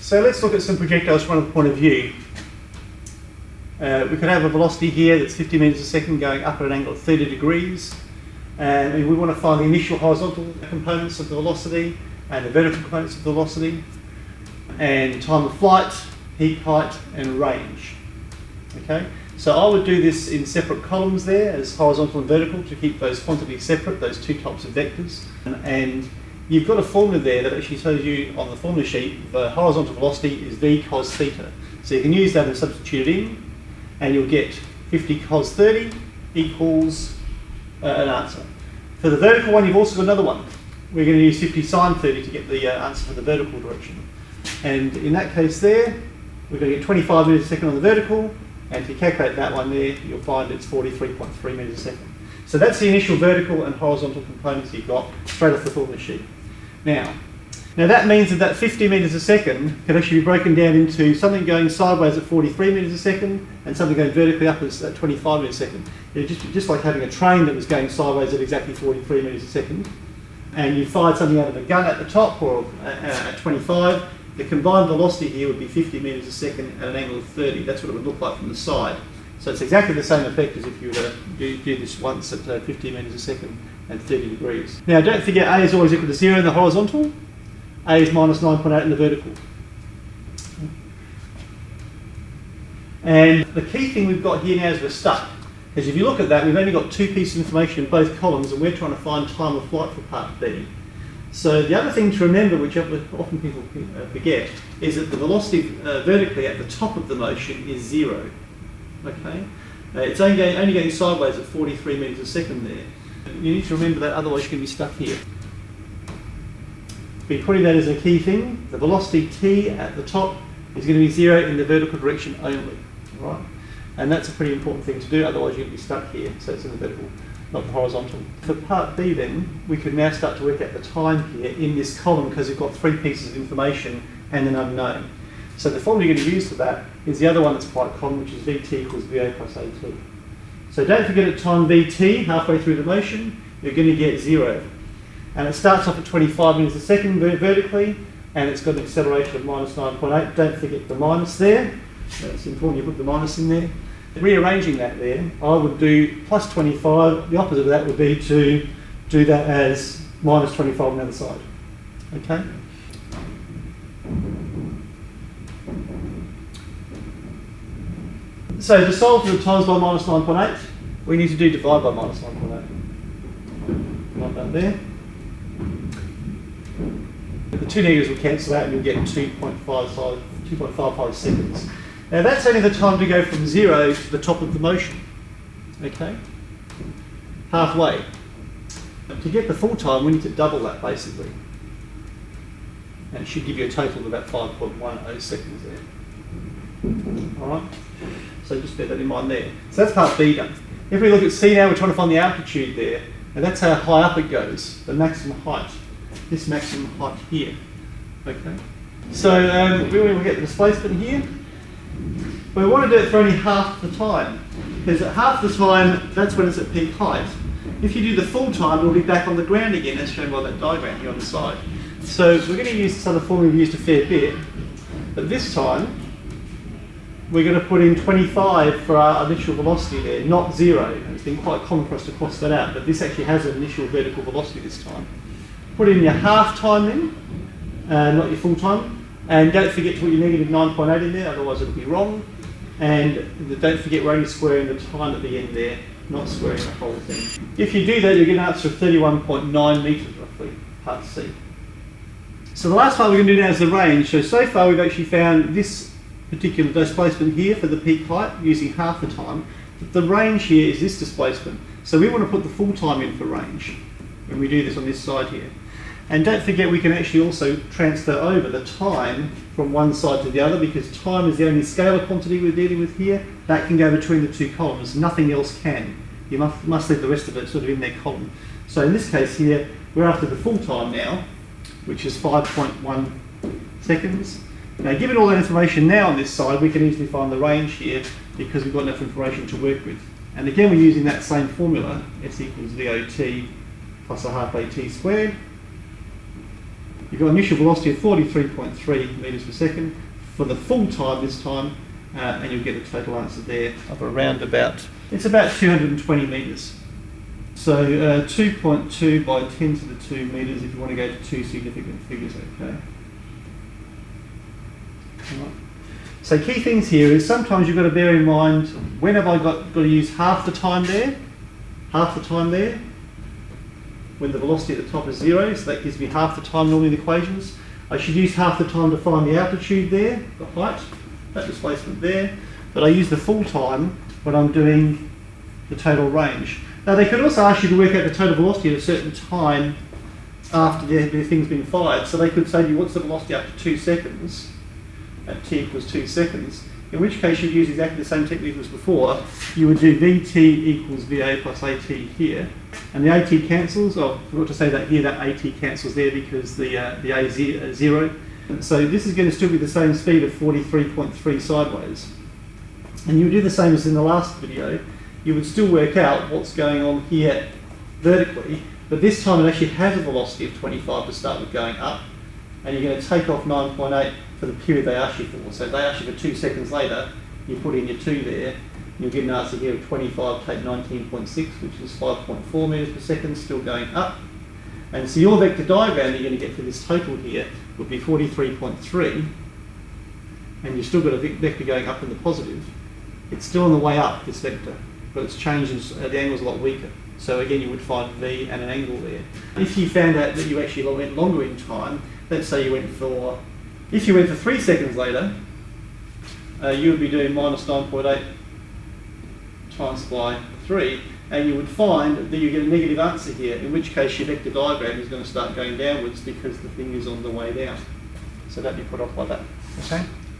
So let's look at some projectiles from another point of view. We could have a velocity here that's 50 metres a second going up at an angle of 30 degrees. And we want to find the initial horizontal components of the velocity and the vertical components of the velocity, and time of flight, peak height, and range. Okay, so I would do this in separate columns there as horizontal and vertical to keep those quantities separate, those two types of vectors. And you've got a formula there that actually tells you on the formula sheet the horizontal velocity is v cos theta. So you can use that and substitute it in, and you'll get 50 cos 30 equals an answer. For the vertical one, you've also got another one. We're going to use 50 sine 30 to get the answer for the vertical direction. And in that case there, we're going to get 25 metres a second on the vertical, and if you calculate that one there, you'll find it's 43.3 metres a second. So that's the initial vertical and horizontal components you've got straight off the formula sheet. Now that means that 50 metres a second can actually be broken down into something going sideways at 43 metres a second and something going vertically up at 25 metres a second. It's just like having a train that was going sideways at exactly 43 metres a second, and you fired something out of a gun at the top or at 25. The combined velocity here would be 50 metres a second at an angle of 30. That's what it would look like from the side. So it's exactly the same effect as if you were to do this once at 50 metres a second and 30 degrees. Now don't forget A is always equal to 0 in the horizontal. A is minus 9.8 in the vertical. And the key thing we've got here now is we're stuck. Because if you look at that, we've only got two pieces of information in both columns, and we're trying to find time of flight for part B. So the other thing to remember, which often people forget, is that the velocity vertically at the top of the motion is 0. Okay? It's only going sideways at 43 metres a second there. You need to remember that, otherwise you're going to be stuck here. Be putting that as a key thing. The velocity t at the top is going to be 0 in the vertical direction only, right? And that's a pretty important thing to do, otherwise you'll be stuck here. So it's in the vertical, not the horizontal. For part B then, we could now start to work out the time here in this column because we've got three pieces of information and an unknown. So the formula you're going to use for that is the other one that's quite common, which is Vt equals Va plus At. So don't forget at time Vt, halfway through the motion, you're going to get 0. And it starts off at 25 metres a second vertically, and it's got an acceleration of minus 9.8. Don't forget the minus there. It's important you put the minus in there. Rearranging that there, I would do plus 25. The opposite of that would be to do that as minus 25 on the other side. Okay? So to solve for the times by minus 9.8, we need to do divide by minus 9.8. Like that there. The two negatives will cancel out and you'll get 2.55 seconds. Now that's only the time to go from 0 to the top of the motion. Okay? Halfway. To get the full time, we need to double that basically. And it should give you a total of about 5.10 seconds there. Alright? So just bear that in mind there. So that's part B done. If we look at C now, we're trying to find the altitude there. And that's how high up it goes, the maximum height. This maximum height here. Okay. So we will get the displacement here. But we want to do it for only half the time. Because at half the time, that's when it's at peak height. If you do the full time, it'll be back on the ground again, as shown by that diagram here on the side. So we're going to use this other formula we've used a fair bit. But this time, we're going to put in 25 for our initial velocity there, not 0. It's been quite common for us to cross that out, but this actually has an initial vertical velocity this time. Put in your half time in, not your full time. And don't forget to put your negative 9.8 in there, otherwise it'll be wrong. And don't forget we're only squaring the time at the end there, not squaring the whole thing. If you do that, you'll get an answer of 31.9 metres roughly, part C. So the last part we're going to do now is the range. So far we've actually found this particular displacement here for the peak height using half the time. But the range here is this displacement. So we want to put the full time in for range when we do this on this side here. And don't forget we can actually also transfer over the time from one side to the other, because time is the only scalar quantity we're dealing with here. That can go between the two columns, nothing else can. You must leave the rest of it sort of in their column. So in this case here, we're after the full time now, which is 5.1 seconds. Now given all that information now on this side, we can easily find the range here because we've got enough information to work with. And again we're using that same formula, S equals VOT plus a half AT squared. You've got initial velocity of 43.3 metres per second for the full time this time, and you'll get a total answer there of around about, it's about 220 metres. So 2.2 by 10 to the 2 metres if you want to go to two significant figures, okay? Right. So key things here is sometimes you've got to bear in mind, when have I got to use half the time there? Half the time there? When the velocity at the top is 0, so that gives me half the time normally in the equations. I should use half the time to find the altitude there, the height, that displacement there, but I use the full time when I'm doing the total range. Now they could also ask you to work out the total velocity at a certain time after the thing's been fired. So they could say to you, what's the velocity after 2 seconds, at t equals 2 seconds, in which case you'd use exactly the same technique as before. You would do Vt equals Va plus At here, and the At cancels. Oh, I forgot to say that here, that At cancels there because the A is 0. So this is going to still be the same speed of 43.3 sideways. And you would do the same as in the last video. You would still work out what's going on here vertically, but this time it actually has a velocity of 25 to start with going up, and you're going to take off 9.8 for the period they ask you for. So if they ask you for 2 seconds later, you put in your 2 there, and you'll get an answer here of 25, take 19.6, which is 5.4 metres per second, still going up. And so your vector diagram that you're going to get for this total here would be 43.3, and you've still got a vector going up in the positive. It's still on the way up, this vector, but it's changed, the angle's a lot weaker. So again, you would find V and an angle there. If you found out that you actually went longer in time, let's say you went for, if you went for 3 seconds later, you would be doing minus 9.8 times by 3, and you would find that you get a negative answer here, in which case your vector diagram is going to start going downwards because the thing is on the way down. So that'd be put off by that. Okay.